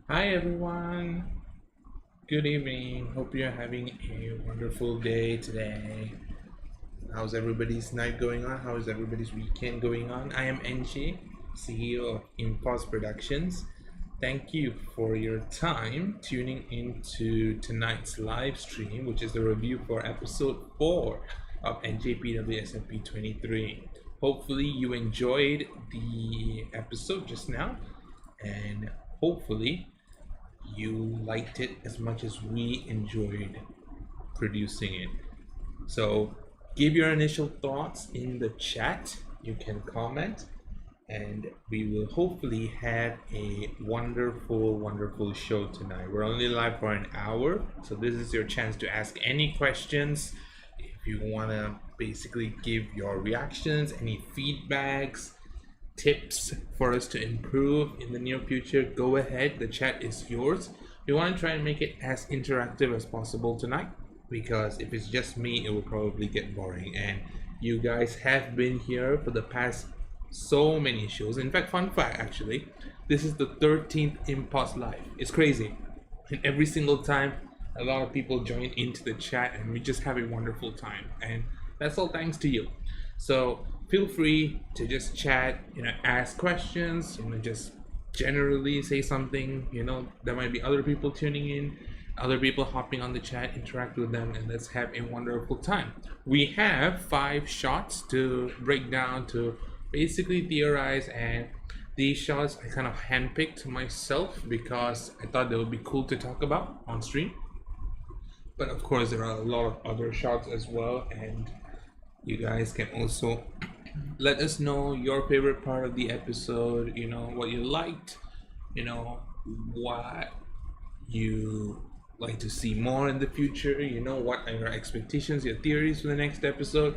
Hi everyone. Good evening. Hope you're having a wonderful day today. How's everybody's night going on? How is everybody's weekend going on? I am NJ, CEO of Impulse Productions. Thank you for your time tuning into tonight's live stream, which is the review for episode 4 of NJPW SMP 23. Hopefully, you enjoyed the episode just now, and hopefully, you liked it as much as we enjoyed producing it. So give your initial thoughts in the chat. You can comment, and we will hopefully have a wonderful show tonight. We're only live for an hour, so this is your chance to ask any questions. If you want to basically give your reactions, any feedbacks, tips for us to improve in the near future, go ahead. The chat is yours. We want to try and make it as interactive as possible tonight, because if it's just me, it will probably get boring. And you guys have been here for the past so many shows. In fact, fun fact actually, this is the 13th Impulse Live. It's crazy. And every single time, a lot of people join into the chat, and we just have a wonderful time. And that's all thanks to you. So feel free to just chat, ask questions, just generally say something. There might be other people tuning in, other people hopping on the chat, interact with them, and let's have a wonderful time. We have 5 shots to break down, to basically theorize, and these shots I kind of handpicked myself because I thought they would be cool to talk about on stream. But of course, there are a lot of other shots as well, and you guys can also let us know your favorite part of the episode, what you liked, what you like to see more in the future, what are your expectations, your theories for the next episode,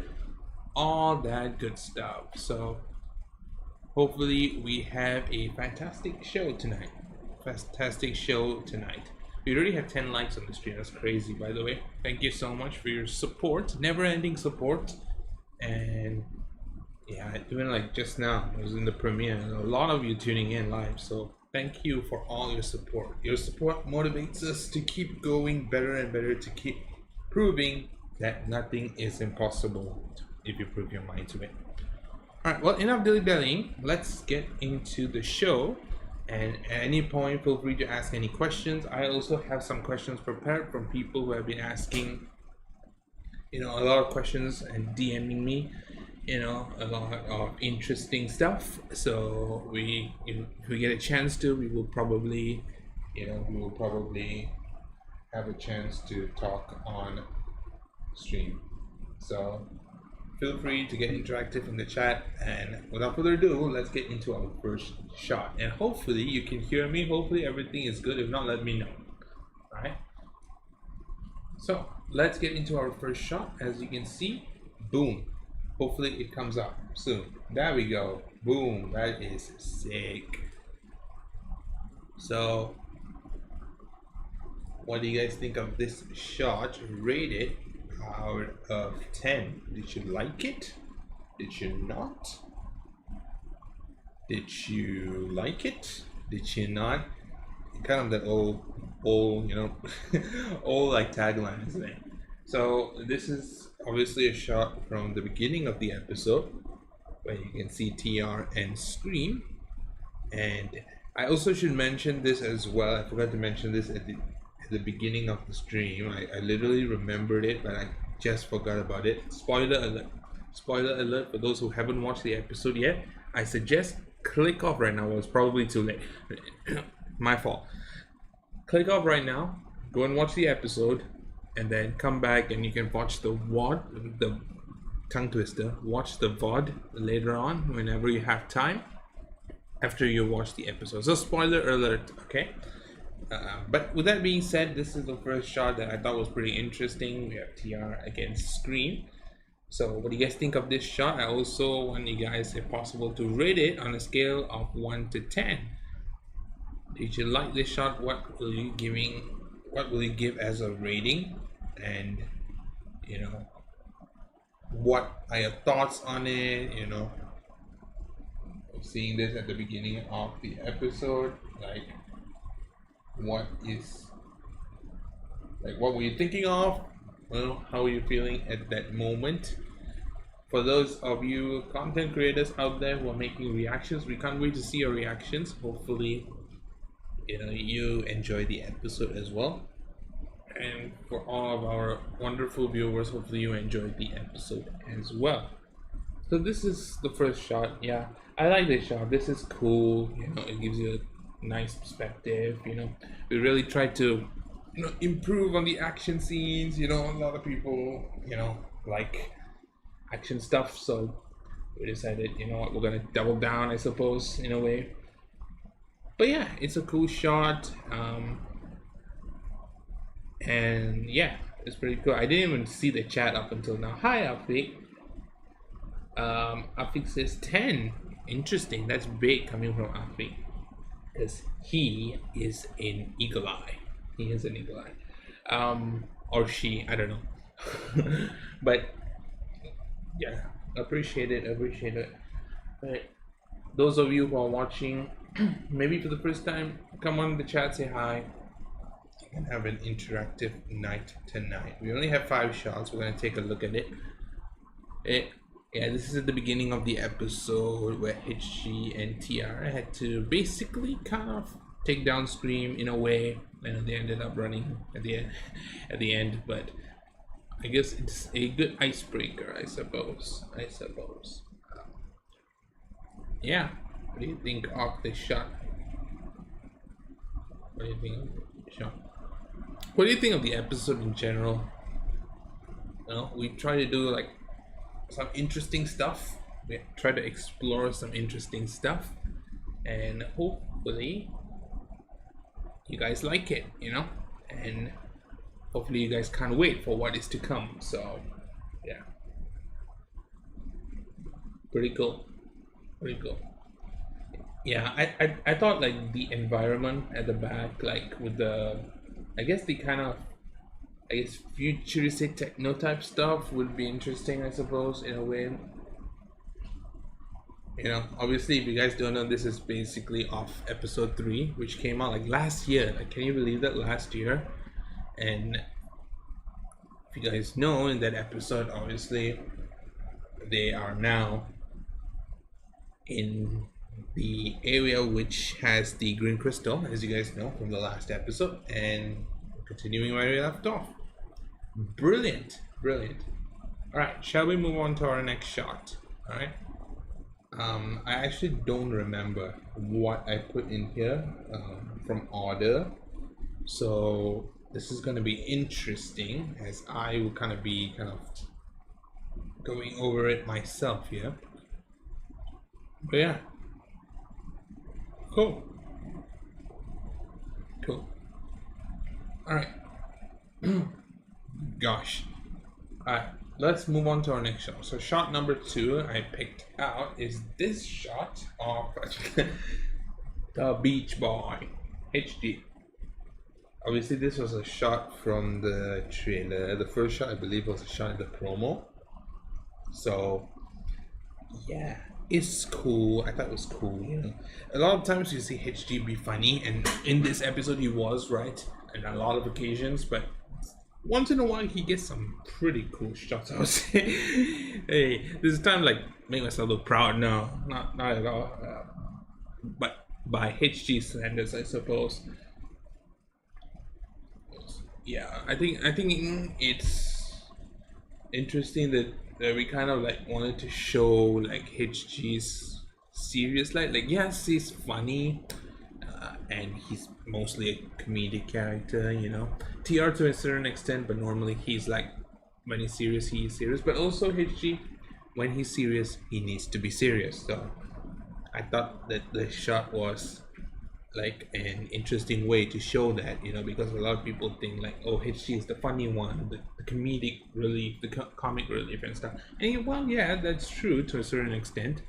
all that good stuff. So hopefully we have a fantastic show tonight. We already have 10 likes on the stream. That's crazy, by the way. Thank you so much for your support, never-ending support. And yeah, even like just now, I was in the premiere, and a lot of you tuning in live. So thank you for all your support. Your support motivates us to keep going better and better, to keep proving that nothing is impossible if you prove your mind to it. All right, well, enough dilly-dallying. Let's get into the show. And at any point, feel free to ask any questions. I also have some questions prepared from people who have been asking, a lot of questions and DMing me, a lot of interesting stuff. So if we get a chance to, we will probably have a chance to talk on stream. So feel free to get interactive in the chat, and without further ado, let's get into our first shot. And hopefully you can hear me. Hopefully everything is good. If not, let me know. All right, so let's get into our first shot. As you can see, boom, hopefully it comes up soon. There we go. Boom, that is sick. So what do you guys think of this shot? Rated out of 10. Did you like it? Did you not? Did you like it? Did you not? Kind of the old old like tagline, isn't it? So this is obviously a shot from the beginning of the episode, where you can see TR and Scream. And I also should mention this as well. I forgot to mention this at the beginning of the stream. I literally remembered it, but I just forgot about it. Spoiler alert. Spoiler alert for those who haven't watched the episode yet. I suggest click off right now. Well, it's probably too late. My fault. Click off right now. Go and watch the episode, and then come back and you can watch the VOD, the tongue twister. Watch the VOD later on whenever you have time after you watch the episode. So spoiler alert, okay? But with that being said, this is the first shot that I thought was pretty interesting. We have TR against Scream. So what do you guys think of this shot? I also want you guys, if possible, to rate it on a scale of 1 to 10. Did you like this shot? What will you give as a rating? And what are your thoughts on it? Seeing this at the beginning of the episode, like, what were you thinking of? Well, how are you feeling at that moment? For those of you content creators out there who are making reactions, we can't wait to see your reactions. Hopefully, you enjoy the episode as well. And for all of our wonderful viewers, hopefully you enjoyed the episode as well. So this is the first shot. Yeah, I like this shot. This is cool. It gives you a nice perspective. We really try to, improve on the action scenes. A lot of people, like action stuff. So we decided, what, we're gonna double down, I suppose, in a way. But yeah, it's a cool shot. And yeah, it's pretty cool. I didn't even see the chat up until now. Hi, Afik. Afik says 10. Interesting. That's big coming from Afik, because he is in Eagle Eye. He is an Eagle Eye. Or she, I don't know. But yeah, appreciate it. But those of you who are watching, maybe for the first time, come on the chat, say hi, and have an interactive night tonight. We only have 5 shots. We're gonna take a look at it. Yeah, this is at the beginning of the episode where HG and TR had to basically kind of take down Scream in a way, and they ended up running at the end. But I guess it's a good icebreaker, I suppose. Yeah. What do you think of the shot? What do you think of the shot? What do you think of the episode in general? We try to do like some interesting stuff. We try to explore some interesting stuff, and hopefully you guys like it, and hopefully you guys can't wait for what is to come. So yeah, pretty cool. Yeah, I thought like the environment at the back, like with the, I guess the kind of, futuristic techno type stuff would be interesting, I suppose, in a way. Obviously, if you guys don't know, this is basically off episode 3, which came out like last year. Like, can you believe that? Last year. And if you guys know, in that episode, obviously they are now in the area which has the green crystal, as you guys know from the last episode, and continuing where we left off. Brilliant. All right, shall we move on to our next shot? All right. I actually don't remember what I put in here from order, so this is going to be interesting, as I will kind of going over it myself here. But yeah, cool. All right. Gosh. Alright, let's move on to our next shot. So shot number 2 I picked out is this shot of the Beach Boy HD. Obviously this was a shot from the trailer. The first shot I believe was a shot in the promo. So yeah, it's cool. I thought it was cool, A lot of times you see HG be funny, and in this episode he was, right? And a lot of occasions, but once in a while he gets some pretty cool shots, I would say. Hey, this is time like make myself look proud. No, not at all. But by HG standards, I suppose. Yeah, I think it's interesting that we kind of like wanted to show like HG's serious light. Like, yes, he's funny, and he's mostly a comedic character, TR to a certain extent, but normally he's like, when he's serious, but also HG, when he's serious, he needs to be serious. So I thought that the shot was like an interesting way to show that, because a lot of people think like, oh, HG is the funny one, the comedic relief, the comic relief and stuff. And well, yeah, that's true to a certain extent.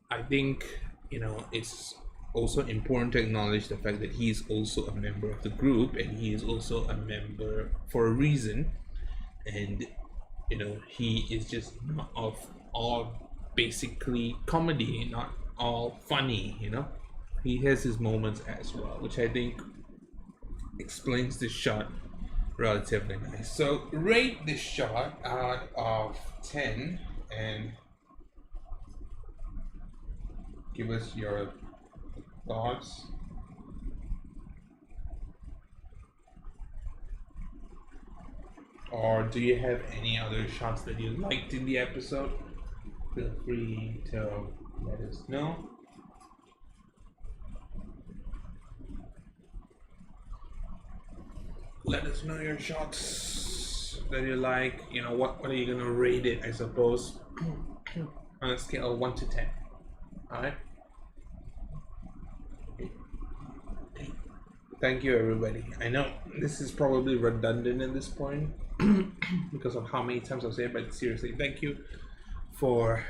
I think, it's also important to acknowledge the fact that he is also a member of the group, and he is also a member for a reason, and he is just not all basically comedy, not all funny. He has his moments as well, which I think explains the shot relatively nice. So rate this shot out of 10 and give us your thoughts. Or do you have any other shots that you liked in the episode? Feel free to let us know. Let us know your shots that you like. You know, what are you gonna rate it, I suppose, on a scale of 1 to 10. Alright? Thank you, everybody. I know this is probably redundant at this point because of how many times I've said it, but seriously, thank you for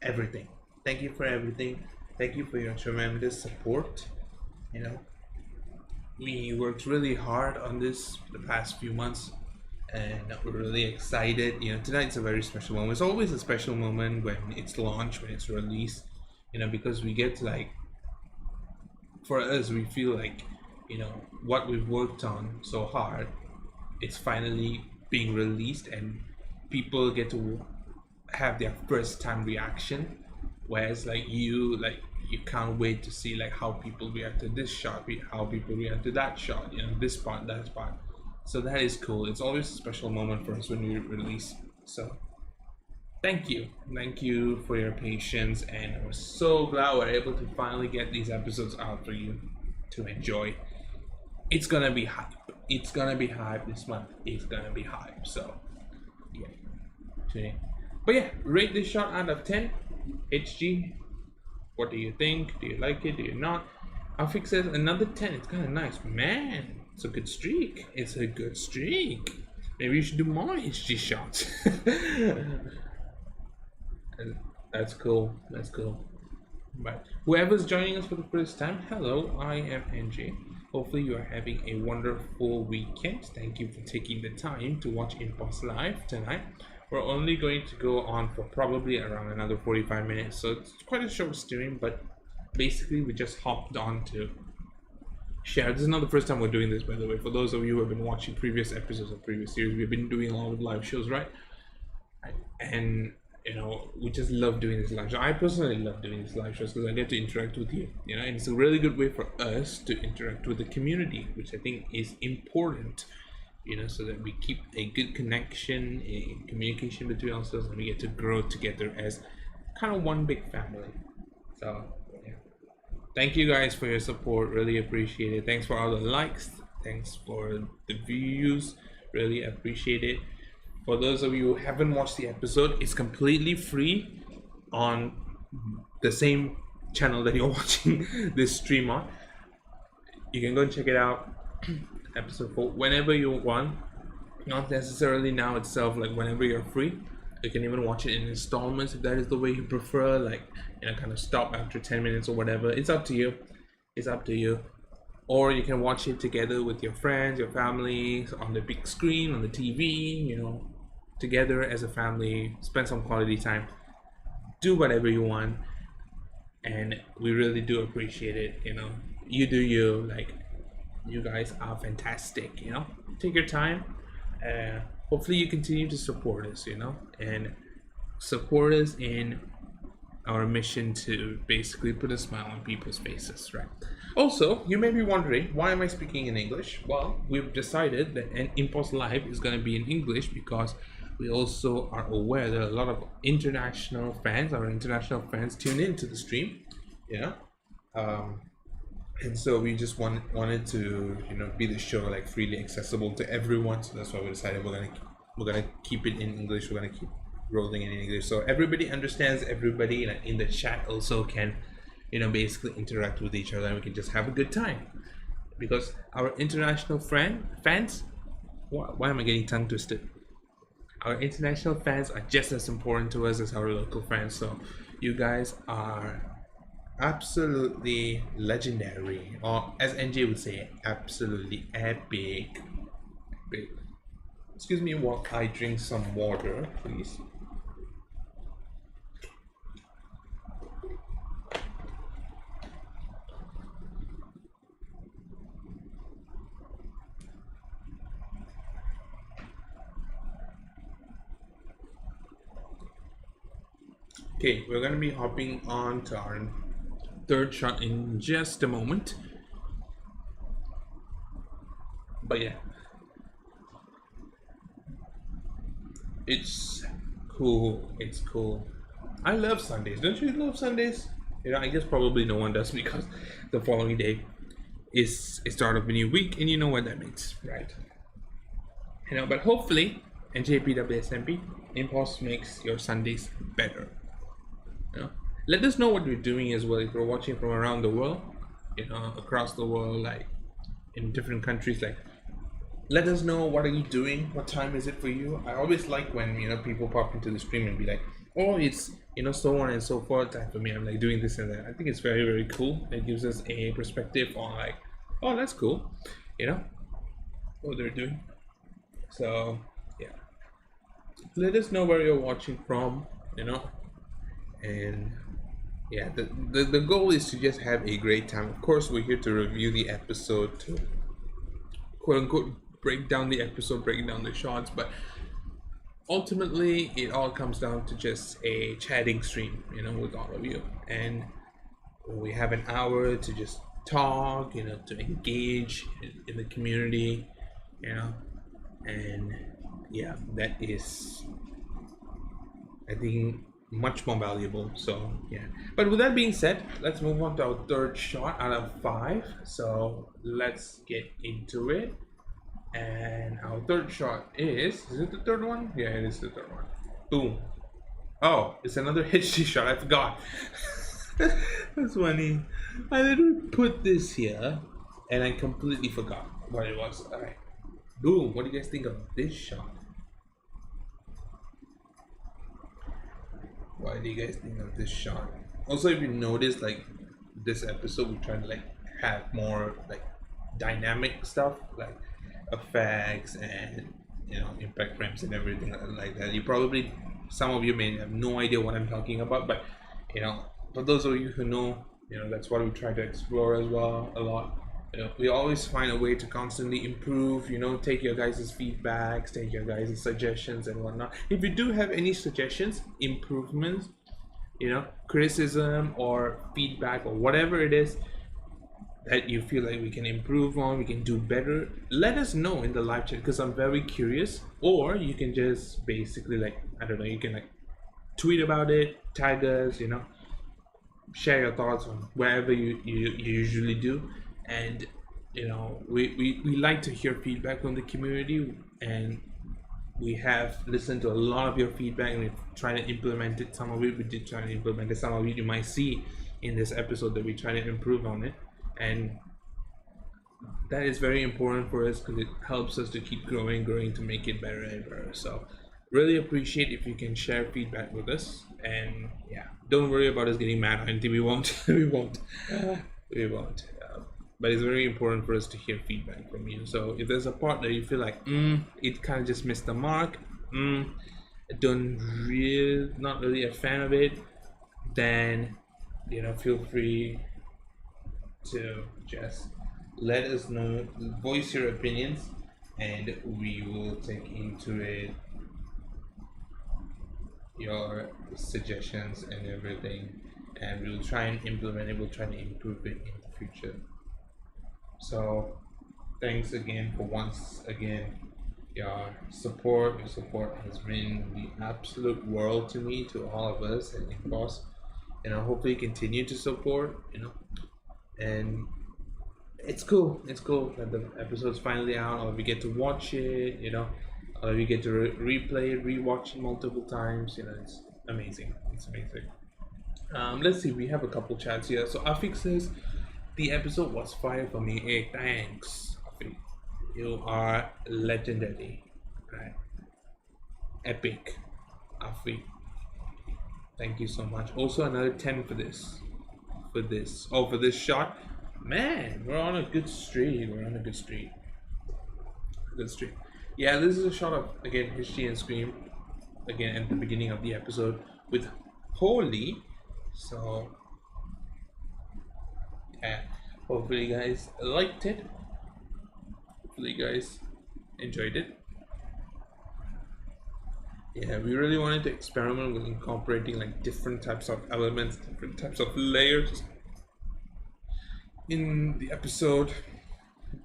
everything. Thank you for everything. Thank you for your tremendous support. You know, we worked really hard on this for the past few months, and we're really excited. You know, tonight's a very special moment. It's always a special moment when it's launched, when it's released. You know, because we get to, like, for us, we feel like, you know, what we've worked on so hard, it's finally being released, and people get to have their first time reaction. Whereas you can't wait to see like how people react to this shot, how people react to that shot, you know, this part, that part. So that is cool. It's always a special moment for us when we release. So thank you for your patience, and we're so glad we're able to finally get these episodes out for you to enjoy. It's gonna be hype. It's gonna be hype this month. It's gonna be hype. So yeah, today. But yeah, rate this shot out of 10. HG, what do you think? Do you like it? Do you not? Afik says another 10. It's kind of nice, man. It's a good streak. It's a good streak. Maybe you should do more HG shots. That's cool. That's cool. But whoever's joining us for the first time, hello, I am NJ. Hopefully you are having a wonderful weekend. Thank you for taking the time to watch Impulse Live tonight. We're only going to go on for probably around another 45 minutes, so it's quite a short stream, but basically we just hopped on to share. This is not the first time we're doing this, by the way. For those of you who have been watching previous episodes of previous series, we've been doing a lot of live shows, right? And you know, we just love doing this live show. I personally love doing these live shows because I get to interact with you, you know, and it's a really good way for us to interact with the community, which I think is important, you know, so that we keep a good connection, a communication between ourselves, and we get to grow together as kind of one big family. So yeah, thank you guys for your support, really appreciate it. Thanks for all the likes, thanks for the views, really appreciate it. For those of you who haven't watched the episode, it's completely free on the same channel that you're watching this stream on. You can go and check it out, episode 4, whenever you want. Not necessarily now itself, like whenever you're free. You can even watch it in installments if that is the way you prefer, like, you know, kind of stop after 10 minutes or whatever. It's up to you. It's up to you. Or you can watch it together with your friends, your family, on the big screen, on the TV, you know, together as a family, spend some quality time, do whatever you want, and we really do appreciate it. You know, you do you, like, you guys are fantastic, you know. Take your time. Hopefully you continue to support us, you know, and support us in our mission to basically put a smile on people's faces, right? Also, you may be wondering, why am I speaking in English? Well, we've decided that an Impulse Live is going to be in English because we also are aware that a lot of international fans, our international fans, tune into the stream, you know, and so we just wanted to, you know, be the show like freely accessible to everyone. So that's why we decided we're gonna keep it in English. We're gonna keep rolling it in English, so everybody understands. Everybody in the chat also can, you know, basically interact with each other, and we can just have a good time. Because our international fans, why am I getting tongue twisted? Our international fans are just as important to us as our local fans. So you guys are absolutely legendary, or as NJ would say, absolutely epic. Excuse me while I drink some water, please. Okay, we're gonna be hopping on to our third shot in just a moment. But yeah, it's cool. It's cool. I love Sundays. Don't you love Sundays? I guess probably no one does because the following day is a start of a new week, and you know what that means, right? But hopefully, NJPW SMP Impulse makes your Sundays better. You know, let us know what you're doing as well. If you're watching from around the world, across the world, like in different countries, like let us know what are you doing, what time is it for you. I always like when people pop into the stream and be like, oh, it's so on and so forth. Time for me, I'm like doing this and that. I think it's very, very cool. It gives us a perspective on like, oh, that's cool, what they're doing. So yeah, let us know where you're watching from, and yeah, the goal is to just have a great time. Of course, we're here to review the episode, to quote unquote break down the episode, break down the shots, but ultimately it all comes down to just a chatting stream, with all of you. And we have an hour to just talk, to engage in the community, and yeah, that is, I think, much more valuable. So yeah, but with that being said, let's move on to our third shot out of 5. So let's get into it. And our third shot is it the third one? Yeah, it is the third one. Boom. Oh, it's another HD shot. I forgot. That's funny. I literally put this here and I completely forgot what it was. Alright. Boom. What do you guys think of this shot? What do you guys think of this shot? Also, if you notice, like this episode, we try to like have more like dynamic stuff, like effects and impact frames and everything like that. Some of you may have no idea what I'm talking about, but for those of you who know, that's what we try to explore as well a lot. We always find a way to constantly improve, take your guys' feedbacks, take your guys' suggestions and whatnot. If you do have any suggestions, improvements, criticism or feedback or whatever it is that you feel like we can improve on, we can do better, let us know in the live chat, because I'm very curious. Or you can just basically, like, I don't know, you can like tweet about it, tag us, share your thoughts on wherever you usually do. And we like to hear feedback from the community, and we have listened to a lot of your feedback and we're trying to implement it. Some of it we did try to implement it, some of it you might see in this episode that we try to improve on it. And that is very important for us because it helps us to keep growing to make it better and better. So really appreciate if you can share feedback with us. And yeah, don't worry about us getting mad or anything. We won't. We won't. But it's very important for us to hear feedback from you. So if there's a part that you feel like it kind of just missed the mark, not really a fan of it, then feel free to just let us know, voice your opinions, and we will take into it your suggestions and everything, and we'll try and implement it, we'll try to improve it in the future. So thanks again for once again your support. Your support has been the absolute world to me, to all of us at Impulse, and I hopefully continue to support, and it's cool that the episode's finally out, or we get to watch it, or we get to replay it, rewatch it multiple times. It's amazing. Let's see, we have a couple chats here. So Afik says the episode was fire for me. Hey, thanks Afik, you are legendary, right? Epic, Afik, thank you so much. Also another 10 for this shot. Man, we're on a good streak. Yeah, this is a shot of, again, HD and Scream, again, at the beginning of the episode with Holy. So, yeah, hopefully you guys liked it. Hopefully you guys enjoyed it. yeah, we really wanted to experiment with incorporating like different types of elements, different types of layers in the episode,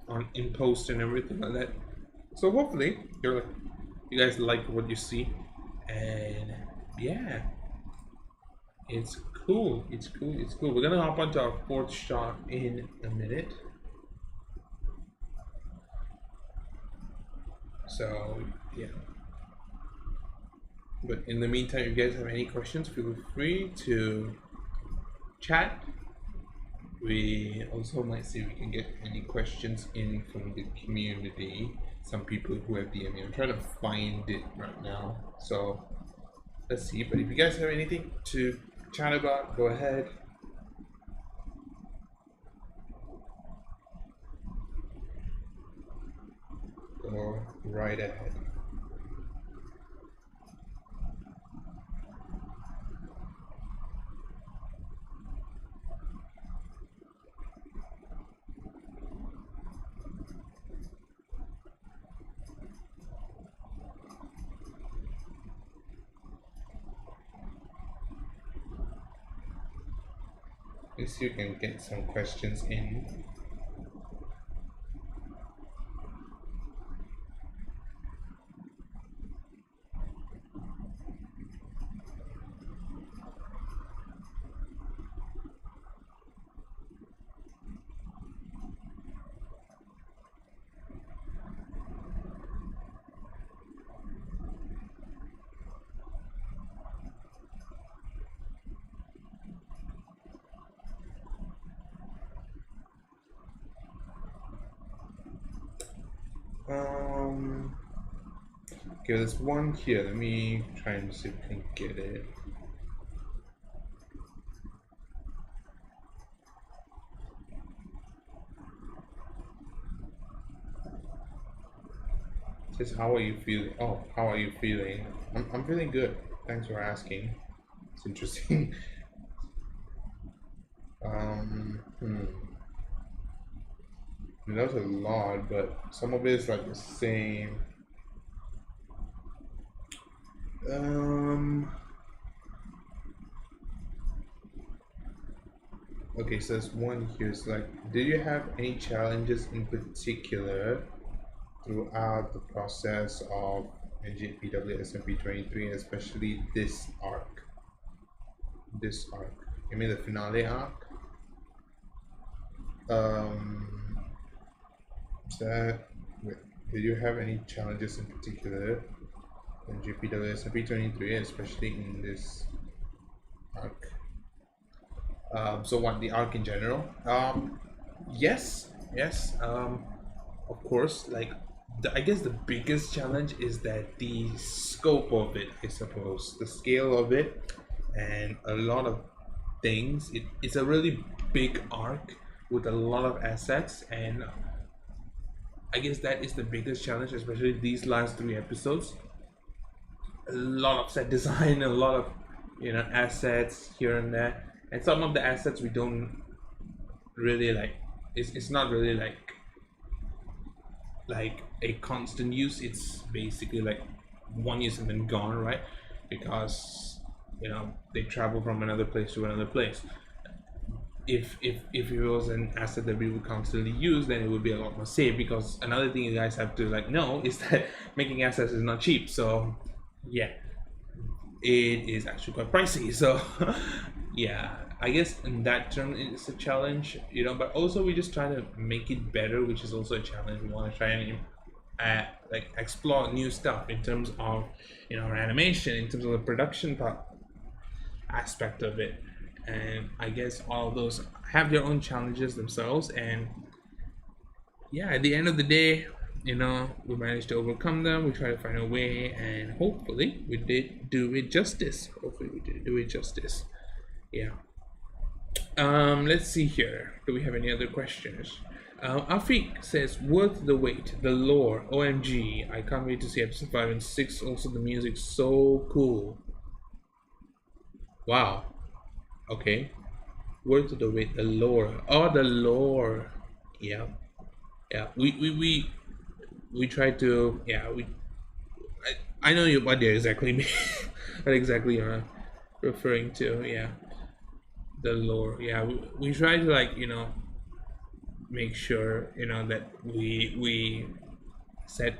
on in post and everything like that. So hopefully you guys like what you see, and yeah, it's cool. It's cool. It's cool. We're gonna hop onto our fourth shot in a minute. So yeah. But in the meantime, if you guys have any questions, feel free to chat. We also might see if we can get any questions in from the community. Some people who have DM me. I'm trying to find it right now. So let's see. But if you guys have anything to chat about, go ahead. Go right ahead. Let's see if you can get some questions in. Okay, there's one here. Let me try and see if I can get it. It says, how are you feeling? Oh, how are you feeling? I'm feeling good. Thanks for asking. It's interesting. Hmm. That was a lot, but some of it is like the same. Okay, so there's one here. It's like, did you have any challenges in particular throughout the process of NJPW SMP 23, and especially this arc? This arc. You mean the finale arc? Is that, wait, did you have any challenges in particular in NJPW SMP 23, especially in this arc? So what, the arc in general? Yes, yes. Of course, like I guess the biggest challenge is that the scope of it, I suppose, the scale of it, and a lot of things. It's a really big arc with a lot of assets, and I guess that is the biggest challenge, especially these last 3 episodes. A lot of set design, a lot of assets here and there, and some of the assets we don't really like. It's not really like a constant use. It's basically like one use and then gone, right? Because they travel from another place to another place. If it was an asset that we would constantly use, then it would be a lot more safe. Because another thing you guys have to know is that making assets is not cheap. So yeah, it is actually quite pricey. So yeah, I guess in that term it's a challenge, but also we just try to make it better, which is also a challenge. We want to try and like explore new stuff in terms of our animation, in terms of the production part aspect of it. And I guess all of those have their own challenges themselves, and yeah, at the end of the day, we managed to overcome them. We try to find a way, and hopefully we did do it justice. Yeah. Let's see here. Do we have any other questions? Afik says, worth the wait, the lore, OMG, I can't wait to see episode 5 and 6. Also the music, so cool. Wow. Okay. Worth the wait, the lore. Oh, the lore. Yeah. Yeah. We try to, yeah, I know you what you're exactly what exactly you're referring to. Yeah, the lore. Yeah, we try to like make sure that we set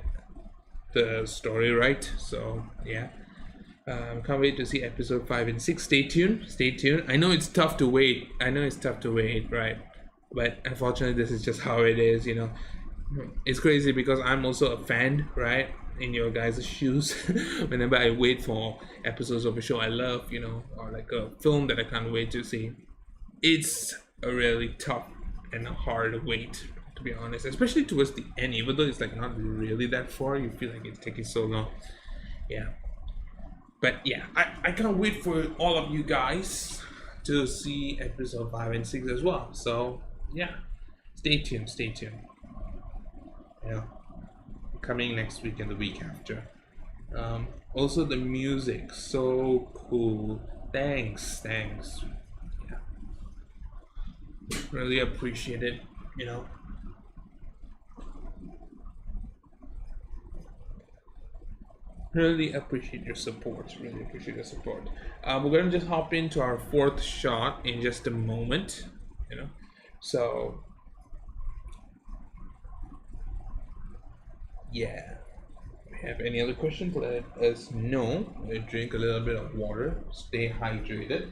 the story right. So yeah, can't wait to see episode 5 and 6. Stay tuned. Stay tuned. I know it's tough to wait. I know it's tough to wait, right? But unfortunately, this is just how it is. It's crazy because I'm also a fan, right? In your guys' shoes. Whenever I wait for episodes of a show I love, or like a film that I can't wait to see, it's a really tough and a hard wait, to be honest, especially towards the end. Even though it's like not really that far, you feel like it's taking so long. Yeah, but yeah, I can't wait for all of you guys to see episode 5 and 6 as well. So yeah, stay tuned. Stay tuned. Yeah, coming next week and the week after. Also, the music, so cool. Thanks. Yeah, really appreciate it. You know, really appreciate your support. Really appreciate your support. We're gonna just hop into our fourth shot in just a moment. So yeah. Have any other questions, let us know. Drink a little bit of water, stay hydrated.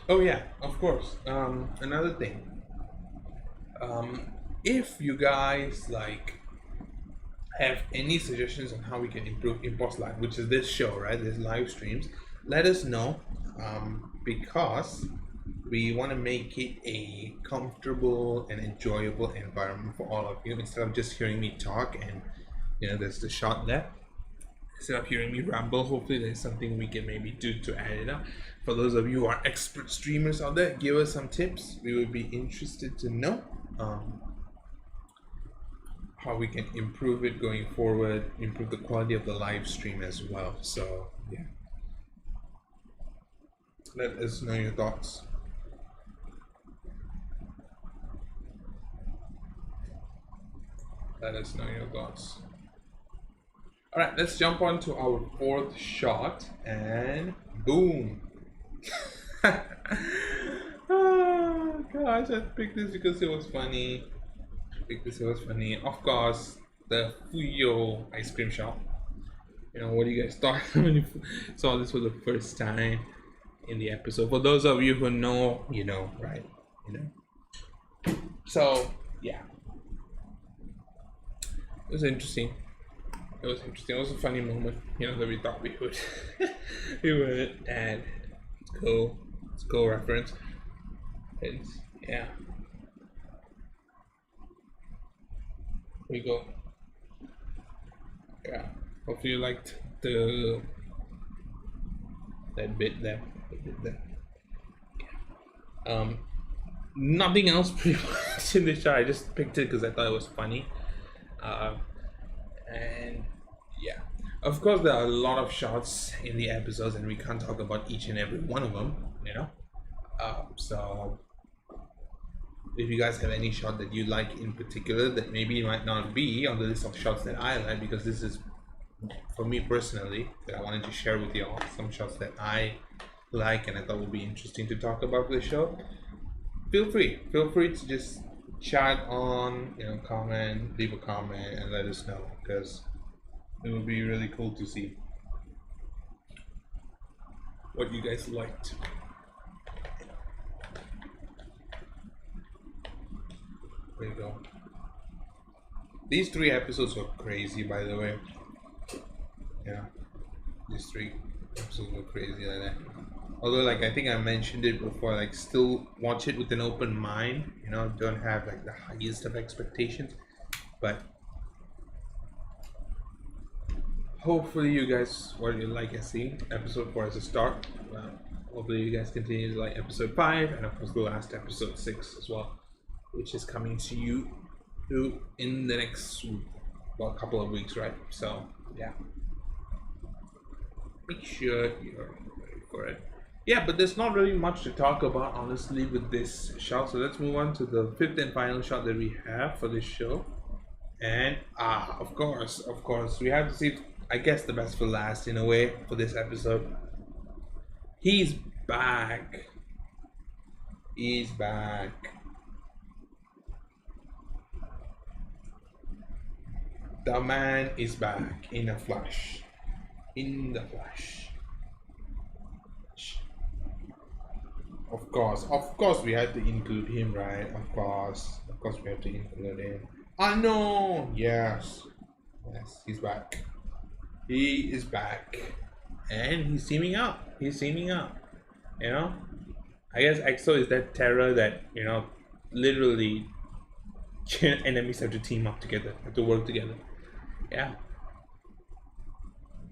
Oh yeah, of course. Another thing, if you guys like have any suggestions on how we can improve Impulse Live, which is this show, right? This live streams, let us know, because we want to make it a comfortable and enjoyable environment for all of you instead of just hearing me talk and there's the shot there. Instead of hearing me ramble, hopefully there's something we can maybe do to add it up. For those of you who are expert streamers out there, give us some tips. We would be interested to know how we can improve it going forward, improve the quality of the live stream as well. So yeah, let us know your thoughts. Let us know your thoughts. All right, let's jump on to our fourth shot, and boom. Oh gosh, I picked this because it was funny. Of course, the Fuyo ice cream shop. What do you guys thought when you saw this for the first time in the episode? For those of you who know, right? So yeah, it was interesting. It was a funny moment, that we thought we would add. It's cool reference. Yeah. Here we go. Yeah. Hopefully you liked that bit there. Nothing else pretty much in the shot. I just picked it because I thought it was funny. And yeah, of course there are a lot of shots in the episodes and we can't talk about each and every one of them, so if you guys have any shot that you like in particular that maybe might not be on the list of shots that I like, because this is for me personally that I wanted to share with y'all some shots that I like and I thought would be interesting to talk about the show, feel free to just chat on, comment, leave a comment and let us know, because it would be really cool to see what you guys liked. There you go. These 3 episodes were crazy, by the way. Yeah, these 3 episodes were crazy like that. Although, like, I think I mentioned it before, like, still watch it with an open mind. Don't have like the highest of expectations, but hopefully you guys you like see episode 4 as a start. Hopefully you guys continue to like episode 5 and of course the last episode 6 as well, which is coming to you in the next couple of weeks, right? So yeah, make sure you're ready for it. Yeah, but there's not really much to talk about honestly with this shot. So let's move on to the fifth and final shot that we have for this show. And of course, we have to see. I guess the best for last in a way for this episode. He's back. He's back. The man is back in a flash. In the flash. Of course, we have to include him, right? Of course, we have to include him. Unknown, yes, yes, he's back. He is back, and he's teaming up. He's teaming up. You know, I guess EXO is that terror that literally enemies have to team up together, have to work together. Yeah.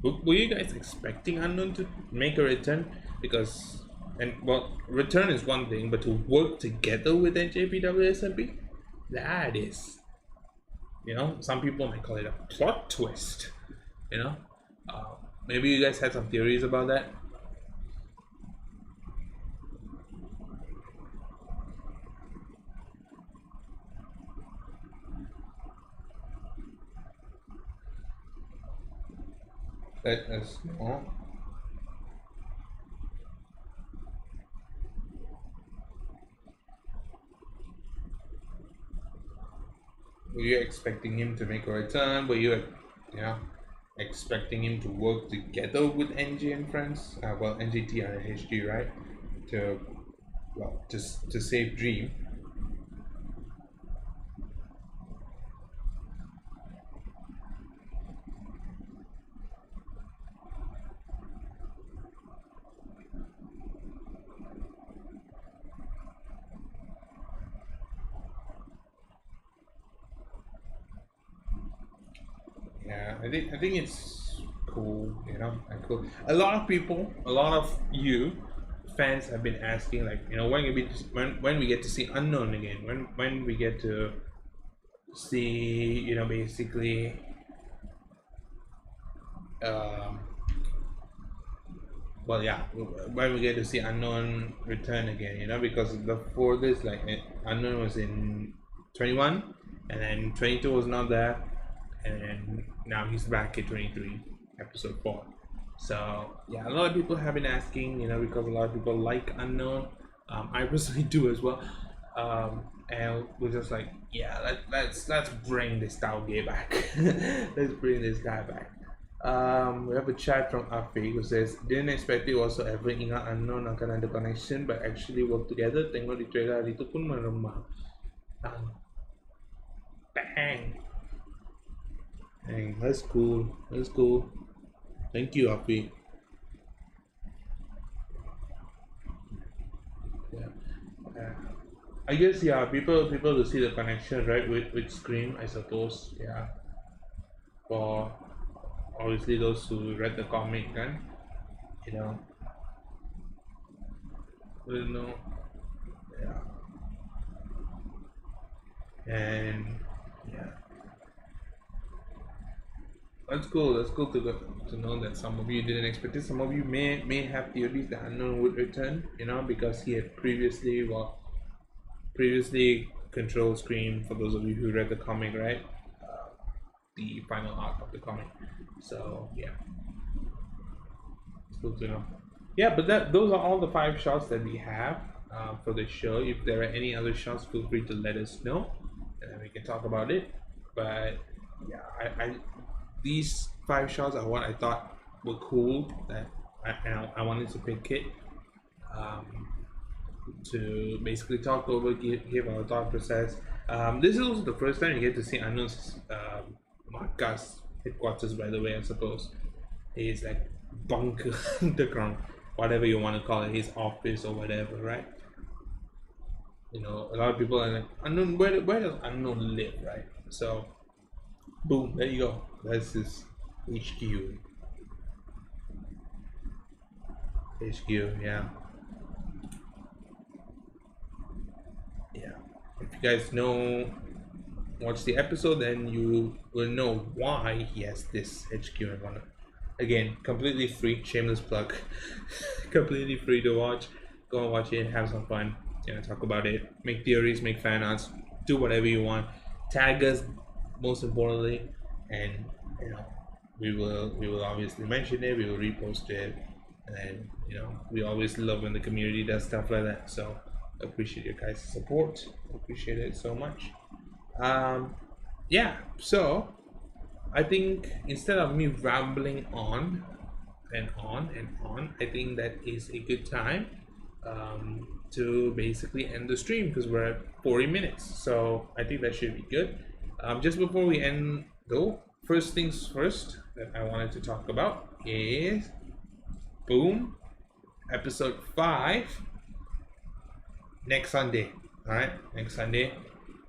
Were you guys expecting Unknown to make a return? Because, and well, return is one thing, but to work together with NJPW SMP, that is, some people might call it a plot twist. You know, maybe you guys had some theories about that. Let us know. Were you expecting him to make a return? Were you, expecting him to work together with NG and friends? Well, NGT and HG, right? To, to save Dream. Yeah, I think it's cool, cool. A lot of people, a lot of you fans have been asking, like, when we get to see Unknown again, when we get to see, basically, well, yeah, when we get to see Unknown return again, because before this, like, Unknown was in 21, and then 22 was not there, and then now he's back at 23, episode 4. So yeah, a lot of people have been asking, because a lot of people like Unknown. I personally do as well. And we're just like, yeah, let's bring this Tauge back. Let's bring this guy back. We have a chat from Afi who says, didn't expect it also ever ingat Unknown akan ada connection, but actually work together. Tengok di trailer hari itu pun meremah. Bang. Dang, that's cool. That's cool. Thank you, Afi. Yeah. I guess people to see the connection, right, with Scream, I suppose. Yeah. For obviously those who read the comic, kan, will know. Yeah. And yeah. That's cool. That's cool to know that some of you didn't expect it. Some of you may have theories that Unknown would return, because he had previously controlled Scream. For those of you who read the comic, right, the final arc of the comic. So yeah, it's cool to know. Yeah, but those are all the 5 shots that we have for the show. If there are any other shots, feel free to let us know, and then we can talk about it. But yeah, I these 5 shots are what I thought were cool that I wanted to pick it to basically talk over, give our thought process. This is also the first time you get to see Anu's Marcus headquarters, by the way, I suppose. His like bunker underground, whatever you want to call it, his office or whatever, right? A lot of people are like, Unknown, where does Unknown live, right? So boom, there you go. That's his HQ. HQ, yeah. Yeah. If you guys watch the episode, then you will know why he has this HQ and Again, completely free, shameless plug. Completely free to watch. Go and watch it, have some fun, talk about it, make theories, make fan arts, do whatever you want. Tag us, most importantly, and we will obviously mention it, we will repost it, and we always love when the community does stuff like that. So appreciate your guys' support. Appreciate it so much. Yeah, so I think instead of me rambling on and on and on, I think that is a good time to basically end the stream because we're at 40 minutes. So I think that should be good. Just before we end, though, first things first that I wanted to talk about is boom, episode 5 next Sunday. All right, next Sunday.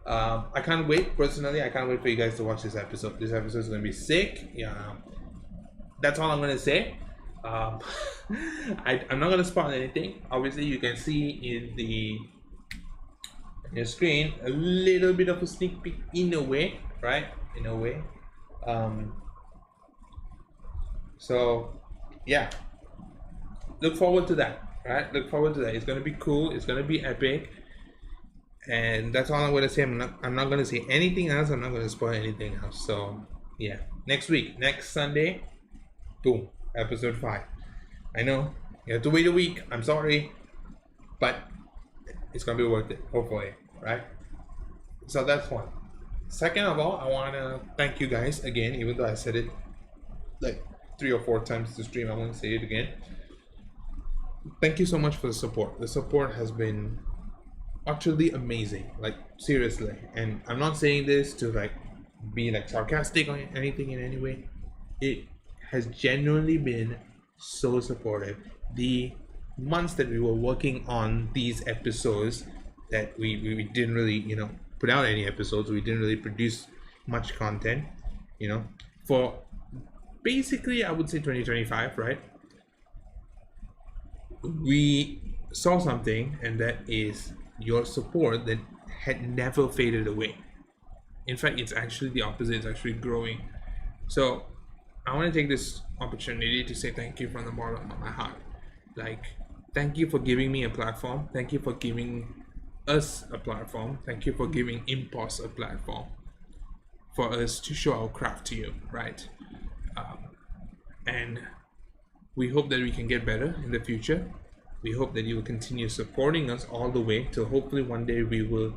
I can't wait. Personally, I can't wait for you guys to watch this episode. This episode is gonna be sick. Yeah, that's all I'm gonna say. I'm not gonna spoil anything. Obviously, you can see in your screen a little bit of a sneak peek in a way, right? In a way. So yeah, look forward to that. Right? Look forward to that. It's gonna be cool. It's gonna be epic. And that's all I'm gonna say. I'm not gonna say anything else. I'm not gonna spoil anything else. So yeah, next week, next Sunday, boom, episode 5. I know you have to wait a week. I'm sorry, but it's gonna be worth it. Hopefully, right? So that's one. Second of all, I wanna thank you guys again. Even though I said it like 3 or 4 times to stream, I won't say it again. Thank you so much for the support. The support has been utterly amazing, like seriously. And I'm not saying this to like be like sarcastic or anything in any way. It has genuinely been so supportive. The months that we were working on these episodes, that we didn't really put out any episodes, we didn't really produce much content, for basically I would say 2025, right? We saw something, and that is your support that had never faded away. In fact, it's actually the opposite. It's actually growing. So I want to take this opportunity to say thank you from the bottom of my heart. Like, thank you for giving me a platform. Thank you for giving us a platform. Thank you for giving Impulse a platform for us to show our craft to you, right? And we hope that we can get better in the future. We hope that you will continue supporting us all the way till hopefully one day we will,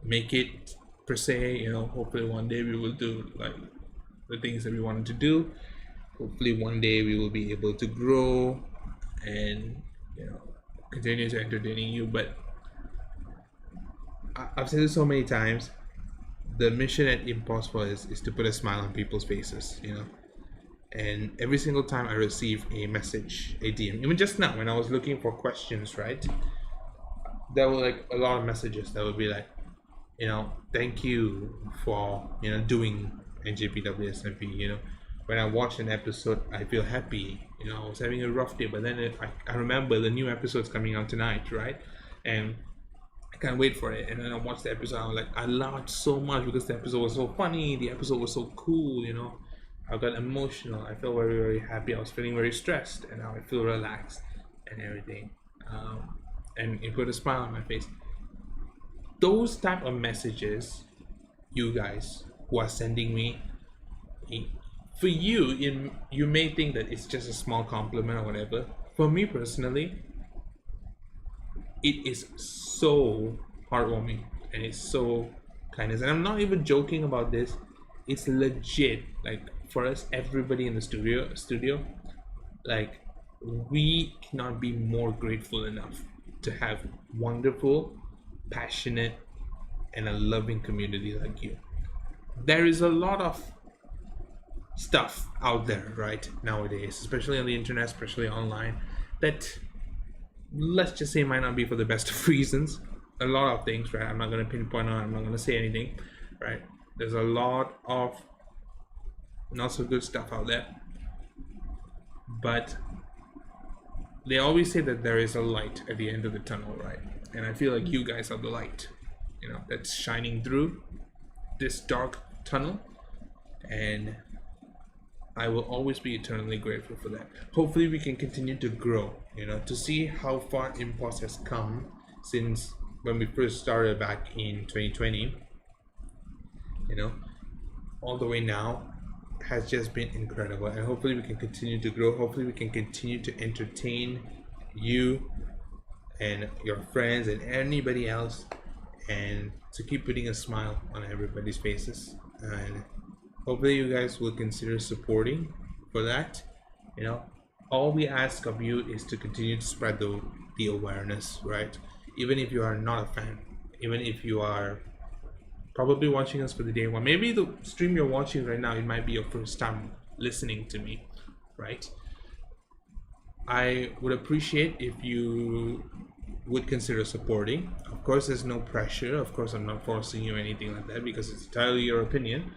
make it per se. Hopefully one day we will do like the things that we wanted to do. Hopefully one day we will be able to grow and continue to entertaining you. But I've said this so many times. The mission at Impulse is to put a smile on people's faces. And every single time I receive a message, a DM, even just now when I was looking for questions, right, there were like a lot of messages that would be like, thank you for doing NJPW SMP. When I watch an episode, I feel happy. I was having a rough day, but then I remember the new episode's coming out tonight, right? And I can't wait for it. And then I watched the episode, I was like, I laughed so much because the episode was so funny, the episode was so cool. I got emotional. I felt very, very happy. I was feeling very stressed, and now I feel relaxed and everything. And it put a smile on my face. Those type of messages, you guys who are sending me, for you, you may think that it's just a small compliment or whatever. For me personally, it is so heartwarming and it's so kindness. And I'm not even joking about this. It's legit. Like, for us, everybody in the studio, like, we cannot be more grateful enough to have wonderful, passionate, and a loving community like you. There is a lot of stuff out there right nowadays, especially on the internet, especially online, that, let's just say, might not be for the best of reasons. A lot of things, right? I'm not going to pinpoint on, I'm not going to say anything, right? There's a lot of not so good stuff out there, but they always say that there is a light at the end of the tunnel, right? And I feel like you guys are the light, that's shining through this dark tunnel. And I will always be eternally grateful for that. Hopefully we can continue to grow, to see how far Impulse has come since when we first started back in 2020, you know all the way now has just been incredible, and hopefully we can continue to grow. Hopefully we can continue to entertain you and your friends and anybody else, and to keep putting a smile on everybody's faces. And hopefully you guys will consider supporting for that. All we ask of you is to continue to spread the awareness, right? Even if you are not a fan, even if you are probably watching us for the day one, maybe the stream you're watching right now, it might be your first time listening to me, right? I would appreciate if you would consider supporting. Of course, there's no pressure. Of course, I'm not forcing you or anything like that, because it's entirely your opinion.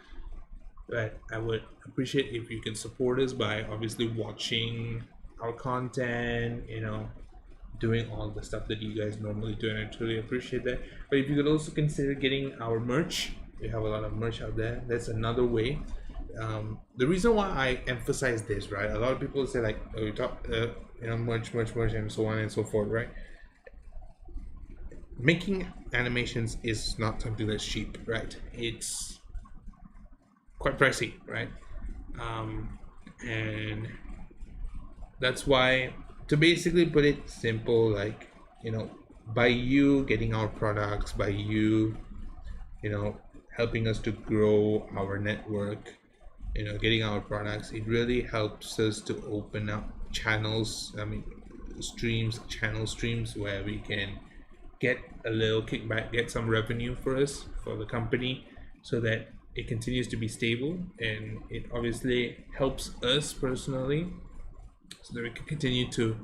But I would appreciate if you can support us by obviously watching our content, doing all the stuff that you guys normally do, and I truly appreciate that. But if you could also consider getting our merch, we have a lot of merch out there. That's another way. The reason why I emphasize this, right? A lot of people say like, oh, you talk, merch, and so on and so forth, right? Making animations is not something that's cheap, right? It's quite pricey, right? And that's why, to basically put it simple, like, by you getting our products, by you, helping us to grow our network, getting our products, it really helps us to open up channels, channel streams where we can get a little kickback, get some revenue for us, for the company, so that it continues to be stable, and it obviously helps us personally, so that we can continue to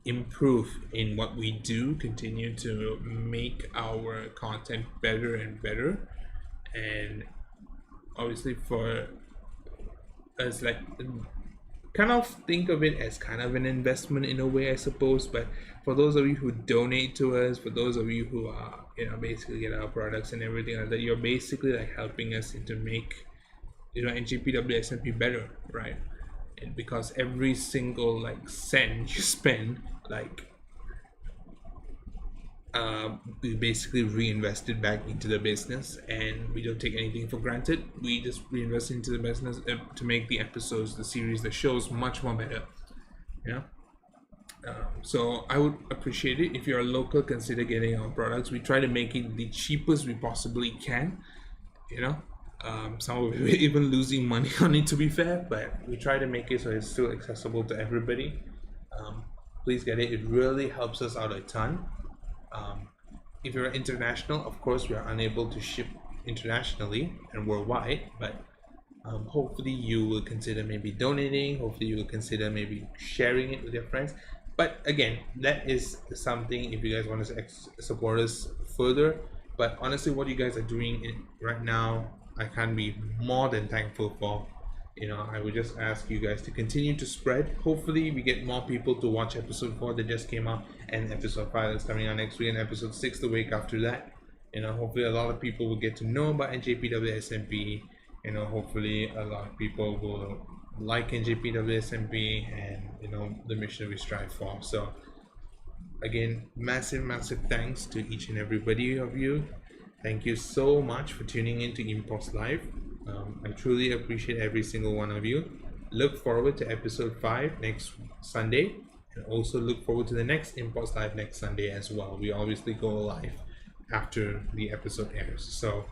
improve in what we do, continue to make our content better and better. And obviously for us, like, kind of think of it as kind of an investment in a way, I suppose. But for those of you who donate to us, for those of you who are, basically get our products and everything like that, you're basically like helping us to make, NJPW SMP better, right? And because every single like cent you spend, like, we basically reinvested back into the business, and we don't take anything for granted. We just reinvest into the business to make the episodes, the series, the shows much more better. So I would appreciate it if you're a local, consider getting our products. We try to make it the cheapest we possibly can. Some of it even losing money on it, to be fair, but we try to make it so it's still accessible to everybody. Please get it. It really helps us out a ton. If you're international, of course we are unable to ship internationally and worldwide, but hopefully you will consider maybe donating. Hopefully you will consider maybe sharing it with your friends. But again, that is something if you guys want to support us further. But honestly, what you guys are doing right now, I can't be more than thankful for. I would just ask you guys to continue to spread. Hopefully we get more people to watch episode 4 that just came out, and episode 5 that's coming out next week, and episode 6 the week after that. Hopefully a lot of people will get to know about NJPW SMP. Hopefully a lot of people will like NJPW SMP and the mission we strive for. So again, massive thanks to each and everybody of you. Thank you so much for tuning in to Impulse Live. I truly appreciate every single one of you. Look forward to episode 5 next Sunday, and also look forward to the next Impulse Live next Sunday as well. We obviously go live after the episode airs. So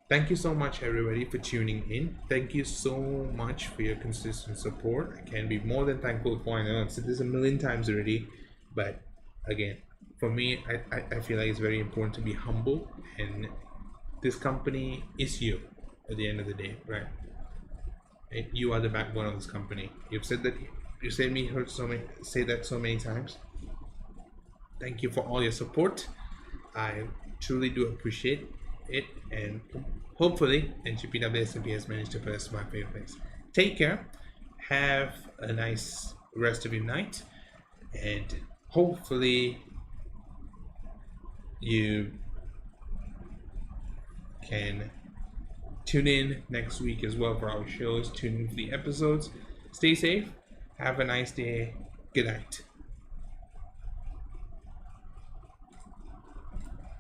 thank you so much everybody for tuning in. Thank you so much for your consistent support. I can be more than thankful for. I know I've said this a million times already, but again, for me, I feel like it's very important to be humble, and this company is you at the end of the day, right? And you are the backbone of this company. You've said that, you said me heard say that so many times. Thank you for all your support. I truly do appreciate it, and hopefully NJPW SMP has managed to put us in my favorite place. Take care, have a nice rest of your night, and hopefully you can tune in next week as well for our shows. Tune in for the episodes. Stay safe. Have a nice day. Good night.